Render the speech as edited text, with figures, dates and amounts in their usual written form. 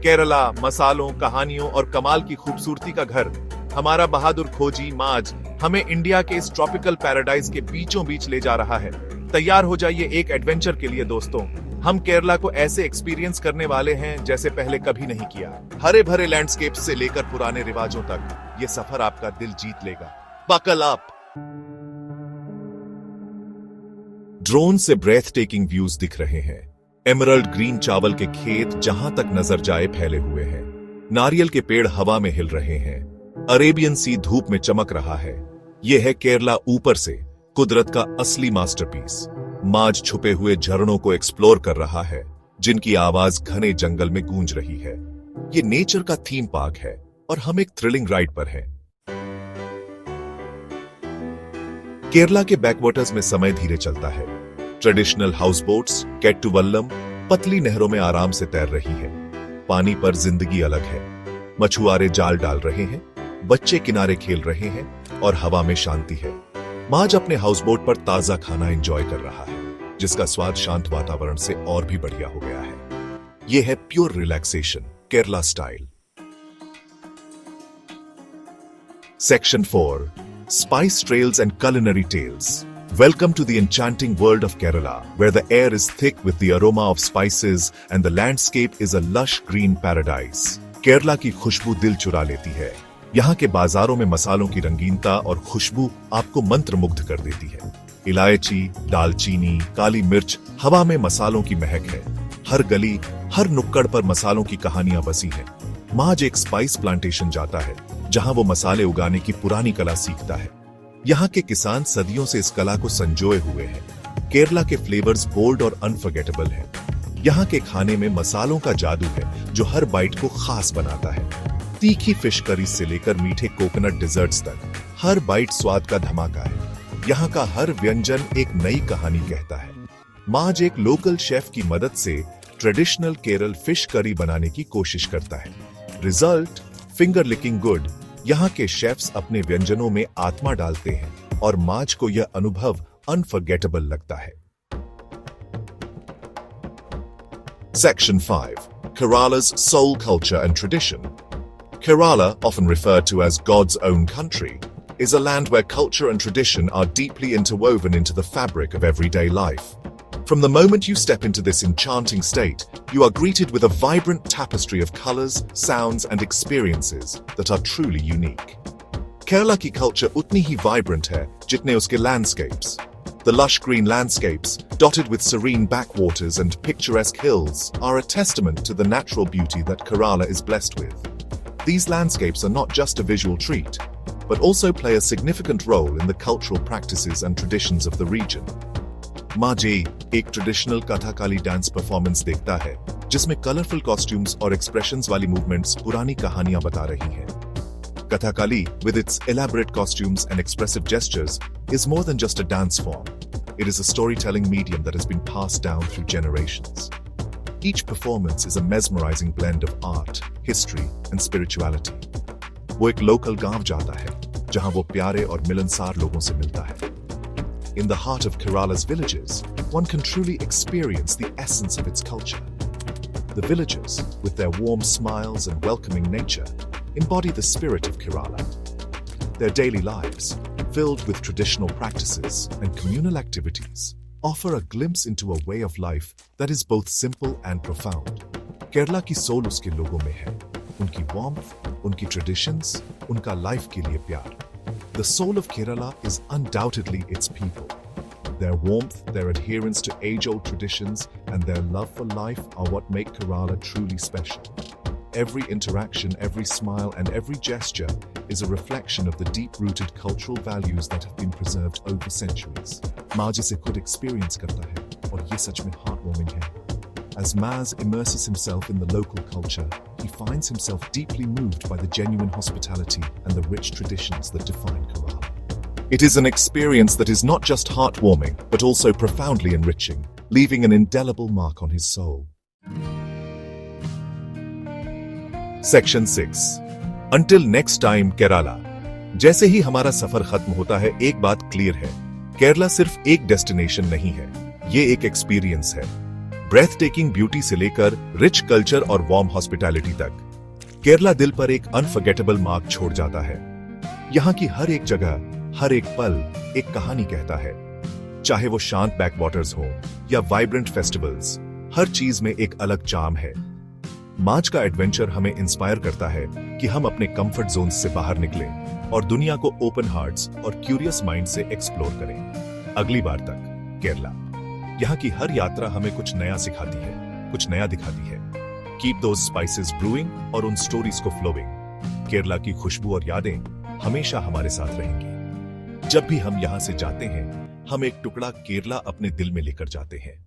केरला मसालों, कहानियों और कमाल की खूबसूरती का घर। हमारा बहादुर खोजी माज हमें इंडिया के इस ट्रॉपिकल पैराडाइज के बीचों बीच ले जा रहा है। तैयार हो जाइए एक एडवेंचर के लिए दोस्तों। हम केरला को ऐसे एक्सपीरियंस करने वाले हैं जैसे पहले कभी नहीं किया। हरे भरे लैंडस्केप से लेकर पुराने रिवाजों तक ये सफर आपका दिल जीत लेगा। Buckle up. ड्रोन से ब्रेथ टेकिंग व्यूज दिख रहे हैं। एमरल्ड ग्रीन चावल के खेत जहां तक नजर जाए फैले हुए हैं। नारियल के पेड़ हवा में हिल रहे हैं। अरेबियन सी धूप में चमक रहा है। यह है केरला ऊपर से, कुदरत का असली मास्टरपीस। माज छुपे हुए झरनों को एक्सप्लोर कर रहा है, जिनकी आवाज घने जंगल में गूंज रही है। ये नेचर का थीम पार्क है और हम एक थ्रिलिंग राइड पर हैं। केरला के बैकवाटर्स में समय धीरे चलता है। ट्रेडिशनल हाउस बोट्स केट्टुवल्लम पतली नहरों में आराम से तैर रही है। पानी पर जिंदगी अलग है। मछुआरे जाल डाल रहे हैं, बच्चे किनारे खेल रहे हैं और हवा में शांति है। माज अपने हाउस बोट पर ताजा खाना एंजॉय कर रहा है, जिसका स्वाद शांत वातावरण से और भी बढ़िया हो गया है। यह है pure relaxation, Kerala style. Section 4. Spice Trails and Culinary Tales. Welcome to the enchanting world of Kerala, where the air is thick with the aroma of spices and the landscape is a lush green paradise. Kerala की खुशबू दिल चुरा लेती है। यहाँ के बाजारों में मसालों की रंगीनता और खुशबू आपको मंत्रमुग्ध कर देती है। इलायची, दालचीनी, काली मिर्च, हवा में मसालों की महक है। हर गली, हर नुक्कड़ पर मसालों की कहानियां बसी हैं। माज एक स्पाइस प्लांटेशन जाता है, जहां वो मसाले उगाने की पुरानी कला सीखता है। यहाँ के किसान सदियों से इस कला को संजोए हुए हैं। केरला के फ्लेवर्स बोल्ड और अनफॉरगेटेबल हैं। यहाँ के खाने में मसालों का जादू है, जो हर बाइट को खास बनाता है। तीखी फिश करी से लेकर मीठे कोकोनट डिजर्ट्स तक, हर बाइट स्वाद का धमाका है। यहाँ का हर व्यंजन एक नई कहानी कहता है। माज एक लोकल शेफ की मदद से ट्रेडिशनल केरल फिश करी बनाने की कोशिश करता है। Result finger licking good. यहाँ के शेफ्स अपने व्यंजनों में आत्मा डालते हैं और माज को यह अनुभव अनफॉरगेटेबल लगता है। Section 5. Kerala's soul culture and tradition. Kerala, often referred to as God's own country, is a land where culture and tradition are deeply interwoven into the fabric of everyday life. From the moment you step into this enchanting state, you are greeted with a vibrant tapestry of colors, sounds, and experiences that are truly unique. Kerala की culture उतनी ही vibrant है जितने उसके landscapes. The lush green landscapes, dotted with serene backwaters and picturesque hills, are a testament to the natural beauty that Kerala is blessed with. These landscapes are not just a visual treat, but also play a significant role in the cultural practices and traditions of the region. माजे एक traditional Kathakali dance performance देखता है, जिसमें colourful costumes और expressions वाली movements पुरानी कहानियां बता रही हैं। Kathakali, with its elaborate costumes and expressive gestures, is more than just a dance form. It is a storytelling medium that has been passed down through generations. Each performance is a mesmerizing blend of art, history, and spirituality. वो एक local गांव जाता है, जहां वो प्यारे और मिलनसार लोगों से मिलता है। In the heart of Kerala's villages, one can truly experience the essence of its culture. The villagers, with their warm smiles and welcoming nature, embody the spirit of Kerala. Their daily lives, filled with traditional practices and communal activities, offer a glimpse into a way of life that is both simple and profound. Kerala की soul उसके लोगों में है, उनकी warmth, उनकी traditions, उनका life के लिए प्यार. The soul of Kerala is undoubtedly its people. Their warmth, their adherence to age-old traditions, and their love for life are what make Kerala truly special. Every interaction, every smile, and every gesture is a reflection of the deep-rooted cultural values that have been preserved over centuries. Maj इसे खुद experience करता है और ये सच में heartwarming है. As Maz immerses himself in the local culture, he finds himself deeply moved by the genuine hospitality and the rich traditions that define Kerala. It is an experience that is not just heartwarming, but also profoundly enriching, leaving an indelible mark on his soul. Section 6. Until next time, Kerala. जैसे ही हमारा सफर खत्म होता है, एक बात clear है, केरला सिर्फ एक डेस्टिनेशन नहीं है, ये एक एक्सपीरियंस है। ब्रेथ टेकिंग ब्यूटी से लेकर रिच कल्चर और वार्म हॉस्पिटैलिटी तक, केरला दिल पर एक अनफॉरगेटेबल मार्क छोड़ जाता है। यहाँ की हर एक जगह, हर एक पल एक कहानी कहता है। चाहे वो शांत बैकवाटर्स हो या वाइब्रेंट फेस्टिवल्स, हर चीज में एक अलग चार्म है। मार्च का एडवेंचर हमें इंस्पायर करता है कि हम अपने कंफर्ट जोन से बाहर निकलें और दुनिया को ओपन हार्ट्स और क्यूरियस माइंड से एक्सप्लोर करें। अगली बार तक केरला। यहाँ की हर यात्रा हमें कुछ नया सिखाती है, कुछ नया दिखाती है। कीप दोज स्पाइसेस ब्रूइंग और उन स्टोरीज को फ्लोइंग। केरला की खुशबू और यादें हमेशा हमारे साथ रहेंगी। जब भी हम यहाँ से जाते हैं, हम एक टुकड़ा केरला अपने दिल में लेकर जाते हैं।